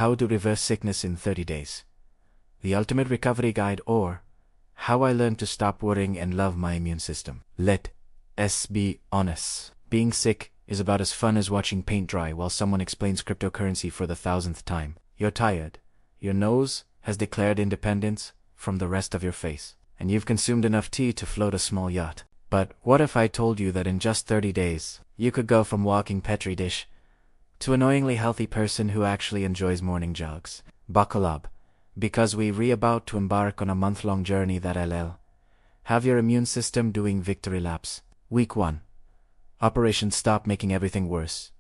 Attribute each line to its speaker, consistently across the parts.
Speaker 1: How to Reverse Sickness in 30 Days. The Ultimate Recovery Guide, or How I Learned to Stop Worrying and Love My Immune System. Let's be honest. Being sick is about as fun as watching paint dry while someone explains cryptocurrency for the 1000th time. You're tired. Your nose has declared independence from the rest of your face, and you've consumed enough tea to float a small yacht. But what if I told you that in just 30 days, you could go from walking petri dish to annoyingly healthy person who actually enjoys morning jogs? Buckle up, because we're about to embark on a month-long journey that'll have your immune system doing victory laps. Week 1. Operation Stop Making Everything Worse.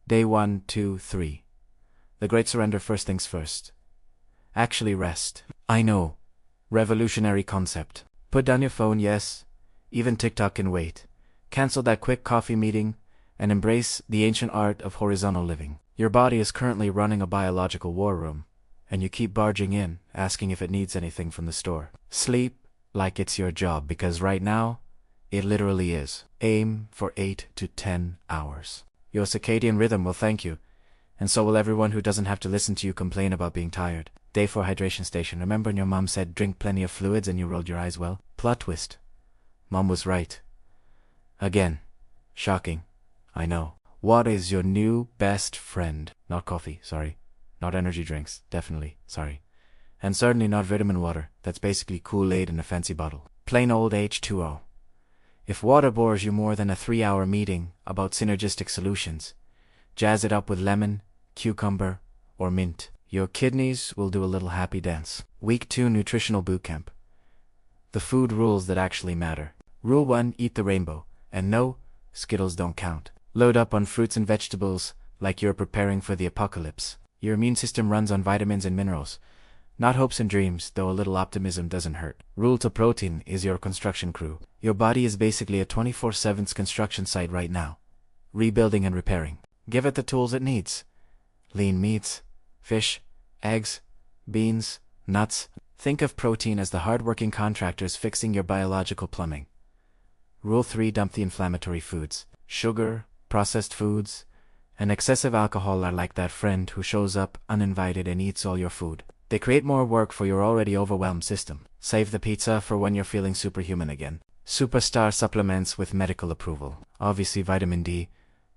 Speaker 1: Day 1, 2, 3. The Great Surrender. First things first. Actually rest. I know. Revolutionary concept. Put down your phone, yes. Even TikTok can wait. Cancel that quick coffee meeting and embrace the ancient art of horizontal living. Your body is currently running a biological war room, and you keep barging in, asking if it needs anything from the store. Sleep like it's your job, because right now, it literally is. Aim for 8 to 10 hours. Your circadian rhythm will thank you, and so will everyone who doesn't have to listen to you complain about being tired. Day 4 Hydration Station. Remember when your mom said drink plenty of fluids and you rolled your eyes? Well, plot twist. Mom was right. Again. Shocking. I know. What is your new best friend? Not coffee, sorry. Not energy drinks, definitely, sorry. And certainly not vitamin water. That's basically Kool-Aid in a fancy bottle. Plain old H2O. If water bores you more than a 3-hour meeting about synergistic solutions, jazz it up with lemon, cucumber, or mint. Your kidneys will do a little happy dance. Week 2 Nutritional Bootcamp. The food rules that actually matter. Rule 1, eat the rainbow. And no, Skittles don't count. Load up on fruits and vegetables like you're preparing for the apocalypse. Your immune system runs on vitamins and minerals, not hopes and dreams, though a little optimism doesn't hurt. Rule 2, protein is your construction crew. Your body is basically a 24/7 construction site right now, rebuilding and repairing. Give it the tools it needs. Lean meats, fish, eggs, beans, nuts. Think of protein as the hard-working contractors fixing your biological plumbing. Rule 3, dump the inflammatory foods. Sugar, processed foods, and excessive alcohol are like that friend who shows up uninvited and eats all your food. They create more work for your already overwhelmed system. Save the pizza for when you're feeling superhuman again. Superstar supplements with medical approval. Obviously vitamin D,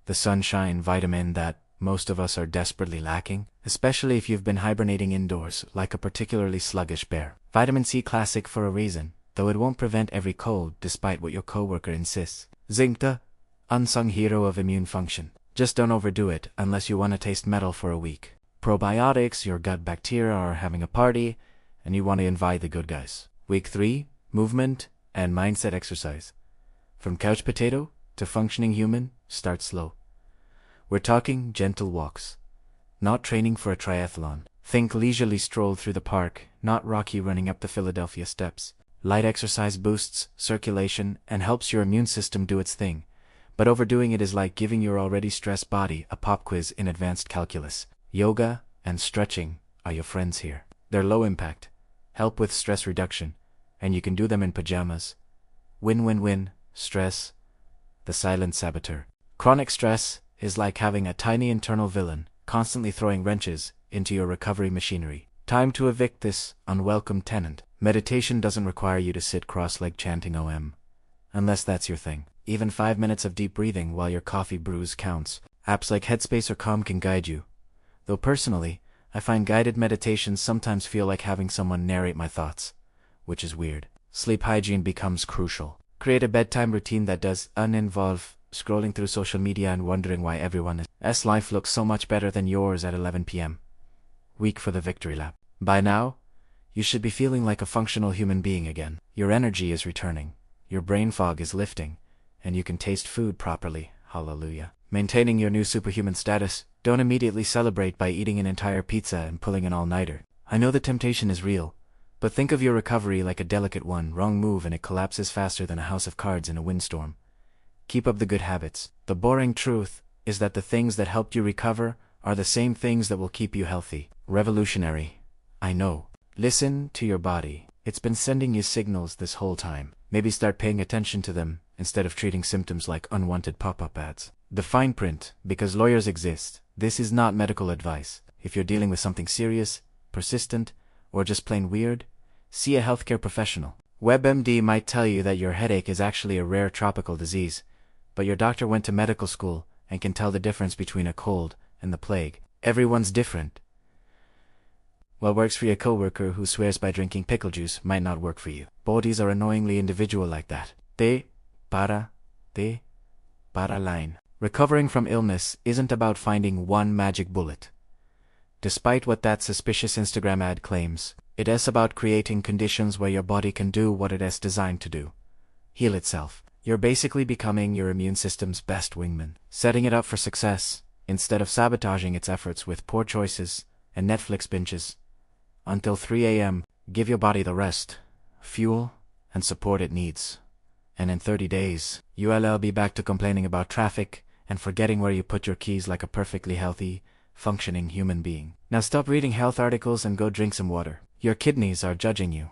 Speaker 1: the sunshine vitamin that most of us are desperately lacking, especially if you've been hibernating indoors like a particularly sluggish bear. Vitamin C, classic for a reason, though it won't prevent every cold despite what your coworker insists. Zinc, the unsung hero of immune function. Just don't overdo it unless you want to taste metal for a week. Probiotics, your gut bacteria are having a party, and you want to invite the good guys. Week 3, movement and mindset exercise. From couch potato to functioning human, start slow. We're talking gentle walks, not training for a triathlon. Think leisurely stroll through the park, not Rocky running up the Philadelphia steps. Light exercise boosts circulation and helps your immune system do its thing, but overdoing it is like giving your already stressed body a pop quiz in advanced calculus. Yoga and stretching are your friends here. They're low impact, help with stress reduction, and you can do them in pajamas. Win-win-win. Stress, the silent saboteur. Chronic stress is like having a tiny internal villain constantly throwing wrenches into your recovery machinery. Time to evict this unwelcome tenant. Meditation doesn't require you to sit cross-legged chanting OM, unless that's your thing. Even 5 minutes of deep breathing while your coffee brews counts. Apps like Headspace or Calm can guide you, though personally, I find guided meditations sometimes feel like having someone narrate my thoughts, which is weird. Sleep hygiene becomes crucial. Create a bedtime routine that does uninvolve scrolling through social media and wondering why everyone's life looks so much better than yours at 11 p.m. Week for the victory lap. By now, you should be feeling like a functional human being again. Your energy is returning, your brain fog is lifting, and you can taste food properly. Hallelujah. Maintaining your new superhuman status. Don't immediately celebrate by eating an entire pizza and pulling an all-nighter. I know the temptation is real, but think of your recovery like a delicate one. Wrong move and it collapses faster than a house of cards in a windstorm. Keep up the good habits. The boring truth is that the things that helped you recover are the same things that will keep you healthy. Revolutionary. I know. Listen to your body. It's been sending you signals this whole time. Maybe start paying attention to them instead of treating symptoms like unwanted pop-up ads. The fine print, because lawyers exist. This is not medical advice. If you're dealing with something serious, persistent, or just plain weird, see a healthcare professional. WebMD might tell you that your headache is actually a rare tropical disease, but your doctor went to medical school and can tell the difference between a cold and the plague. Everyone's different. What works for your coworker who swears by drinking pickle juice might not work for you. Bodies are annoyingly individual like that. Te para line. Recovering from illness isn't about finding one magic bullet. Despite what that suspicious Instagram ad claims, it is about creating conditions where your body can do what it is designed to do. Heal itself. You're basically becoming your immune system's best wingman, setting it up for success, instead of sabotaging its efforts with poor choices and Netflix binges. Until 3 a.m., give your body the rest, fuel, and support it needs. And in 30 days, you'll be back to complaining about traffic and forgetting where you put your keys like a perfectly healthy, functioning human being. Now stop reading health articles and go drink some water. Your kidneys are judging you.